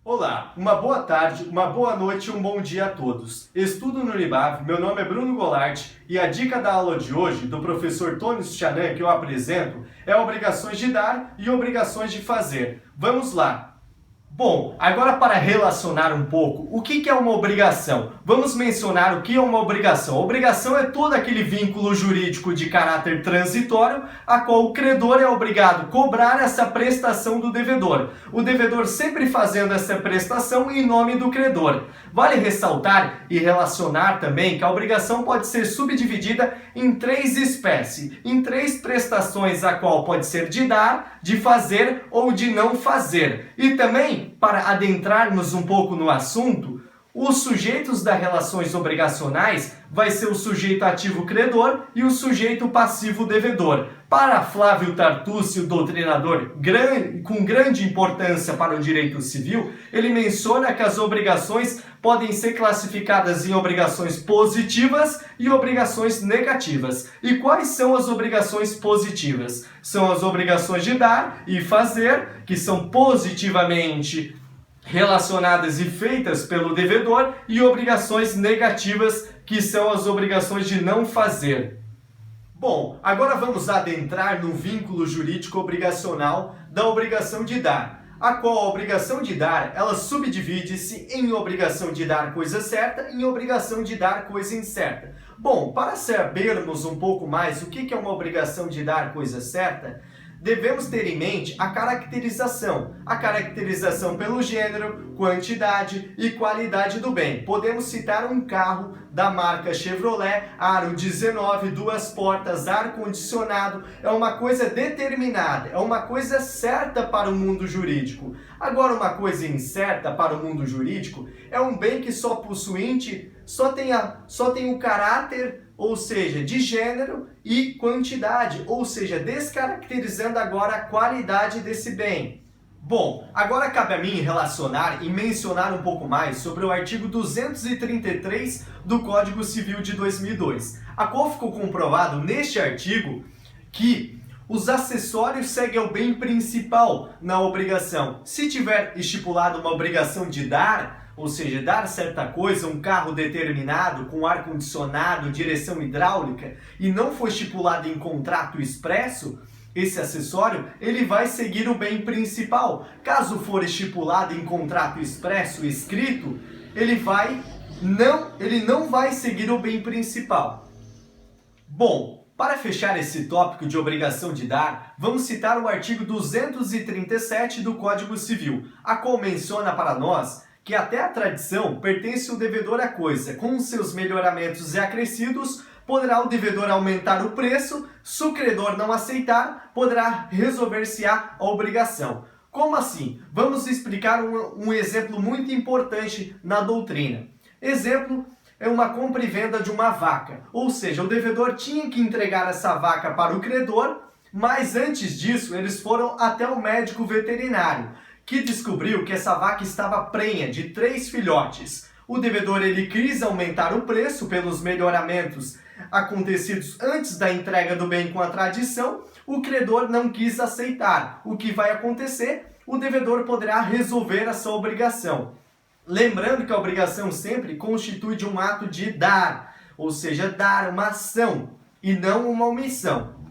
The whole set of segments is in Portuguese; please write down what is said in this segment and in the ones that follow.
Olá, uma boa tarde, uma boa noite e um bom dia a todos. Estudo no Unibave, meu nome é Bruno Goulart e a dica da aula de hoje, do professor Tony Chanan, que eu apresento, é obrigações de dar e obrigações de fazer. Vamos lá! Bom, agora para relacionar um pouco, o que é uma obrigação? Vamos mencionar o que é uma obrigação. Obrigação é todo aquele vínculo jurídico de caráter transitório, a qual o credor é obrigado a cobrar essa prestação do devedor. O devedor sempre fazendo essa prestação em nome do credor. Vale ressaltar e relacionar também que a obrigação pode ser subdividida em três espécies, em três prestações, a qual pode ser de dar, de fazer ou de não fazer. E também, para adentrarmos um pouco no assunto, os sujeitos das relações obrigacionais vai ser o sujeito ativo credor e o sujeito passivo devedor. Para Flávio Tartucci, o doutrinador com grande importância para o direito civil, ele menciona que as obrigações podem ser classificadas em obrigações positivas e obrigações negativas. E quais são as obrigações positivas? São as obrigações de dar e fazer, que são positivamente relacionadas e feitas pelo devedor, e obrigações negativas, que são as obrigações de não fazer. Bom, agora vamos adentrar no vínculo jurídico obrigacional da obrigação de dar, a qual a obrigação de dar, ela subdivide-se em obrigação de dar coisa certa e em obrigação de dar coisa incerta. Bom, para sabermos um pouco mais o que é uma obrigação de dar coisa certa, devemos ter em mente a caracterização pelo gênero, quantidade e qualidade do bem. Podemos citar um carro da marca Chevrolet, aro 19, duas portas, ar-condicionado, é uma coisa determinada, é uma coisa certa para o mundo jurídico. Agora, uma coisa incerta para o mundo jurídico é um bem que só possuinte só tem o caráter, ou seja, de gênero e quantidade, ou seja, descaracterizando agora a qualidade desse bem. Bom, agora cabe a mim relacionar e mencionar um pouco mais sobre o artigo 233 do Código Civil de 2002, a qual ficou comprovado neste artigo que os acessórios seguem ao bem principal na obrigação. Se tiver estipulado uma obrigação de dar, ou seja, dar certa coisa, um carro determinado, com ar-condicionado, direção hidráulica, e não foi estipulado em contrato expresso, esse acessório, ele vai seguir o bem principal. Caso for estipulado em contrato expresso escrito, ele não vai seguir o bem principal. Bom, para fechar esse tópico de obrigação de dar, vamos citar o artigo 237 do Código Civil, a qual menciona para nós que até a tradição pertence o devedor à coisa. Com seus melhoramentos e acrescidos, poderá o devedor aumentar o preço, se o credor não aceitar, poderá resolver-se-á a obrigação. Como assim? Vamos explicar um exemplo muito importante na doutrina. Exemplo é uma compra e venda de uma vaca, ou seja, o devedor tinha que entregar essa vaca para o credor, mas antes disso eles foram até o médico veterinário, que descobriu que essa vaca estava prenha de 3 filhotes. O devedor ele quis aumentar o preço pelos melhoramentos acontecidos antes da entrega do bem com a tradição, o credor não quis aceitar. O que vai acontecer? O devedor poderá resolver essa obrigação. Lembrando que a obrigação sempre constitui de um ato de dar, ou seja, dar uma ação e não uma omissão.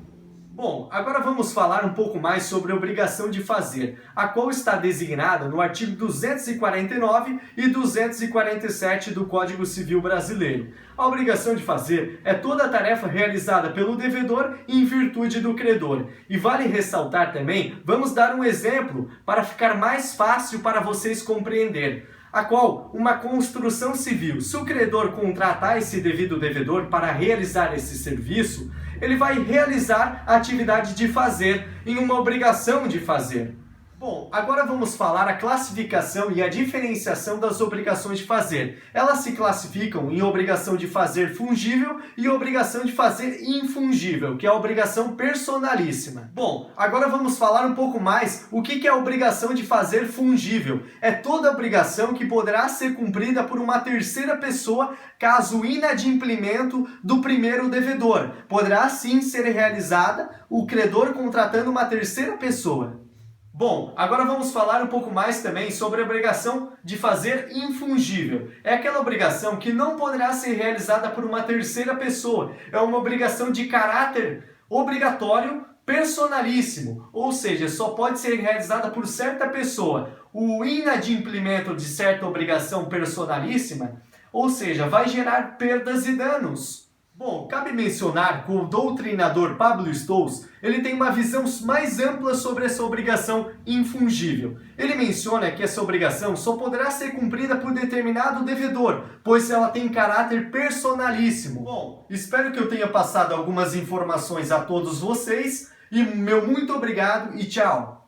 Bom, agora vamos falar um pouco mais sobre a obrigação de fazer, a qual está designada no artigo 249 e 247 do Código Civil Brasileiro. A obrigação de fazer é toda a tarefa realizada pelo devedor em virtude do credor. E vale ressaltar também, vamos dar um exemplo para ficar mais fácil para vocês compreenderem, a qual uma construção civil, se o credor contratar esse devido devedor para realizar esse serviço, ele vai realizar a atividade de fazer em uma obrigação de fazer. Bom, agora vamos falar a classificação e a diferenciação das obrigações de fazer. Elas se classificam em obrigação de fazer fungível e obrigação de fazer infungível, que é a obrigação personalíssima. Bom, agora vamos falar um pouco mais o que é a obrigação de fazer fungível. É toda obrigação que poderá ser cumprida por uma terceira pessoa caso inadimplemento do primeiro devedor. Poderá sim ser realizada o credor contratando uma terceira pessoa. Bom, agora vamos falar um pouco mais também sobre a obrigação de fazer infungível. É aquela obrigação que não poderá ser realizada por uma terceira pessoa. É uma obrigação de caráter obrigatório personalíssimo, ou seja, só pode ser realizada por certa pessoa. O inadimplemento de certa obrigação personalíssima, ou seja, vai gerar perdas e danos. Bom, cabe mencionar que o doutrinador Pablo Stolz, ele tem uma visão mais ampla sobre essa obrigação infungível. Ele menciona que essa obrigação só poderá ser cumprida por determinado devedor, pois ela tem caráter personalíssimo. Bom, espero que eu tenha passado algumas informações a todos vocês e meu muito obrigado e tchau!